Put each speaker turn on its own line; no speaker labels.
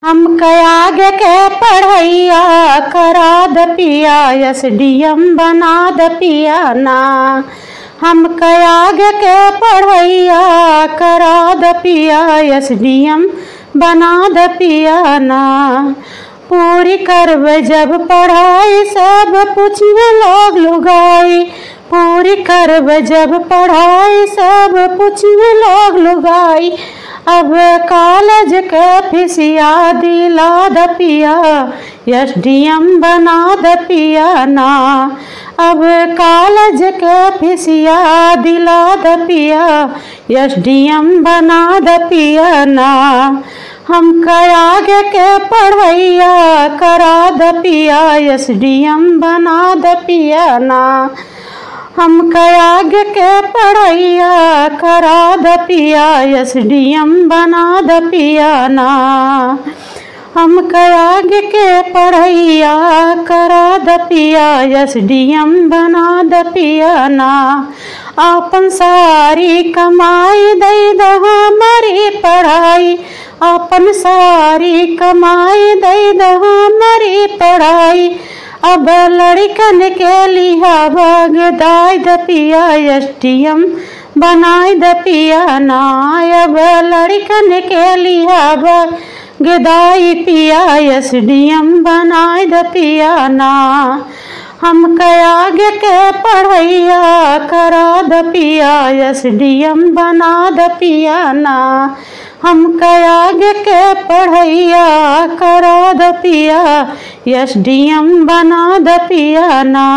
हम आगे के पढ़ैया करा द पिया SDM बना द पिया ना। हम आगे के पढ़ैया करा द पिया SDM बना द पिया ना। पूरी करब जब पढ़ाई सब पूछिए लोग लुगाई। पूरी करब जब पढ़ाई सब पूछिए लोग लुगाई। अब कॉलेज के फीसिया दिला द पिया SDM बना द पिया ना। अब कॉलेज के फीसिया दिला द पिया SDM बना द पिया ना। हम आगे के पढ़ैया करा द पिया SDM बना द पिया ना। हम आगे के पढ़ैया करा द पिया SDM बना द पिया ना। हम आगे के पढ़ैया करा द पिया SDM बना द पिया ना। अपन सारी कमाई दे द हमारी पढ़ाई। अपन सारी कमाई दे द हमारी पढ़ाई। अब लड़कन के लिहा बगदाई द पिया SDM बनाई द पिया ना। अब लड़कन के लिहा बगदाई पिया SDM बनाई द पिया ना। हम आगे के पढ़ैया करा द पिया SDM बना द पिया ना। हम आगे के पढ़ैया करा द पिया SDM बना द पिया ना।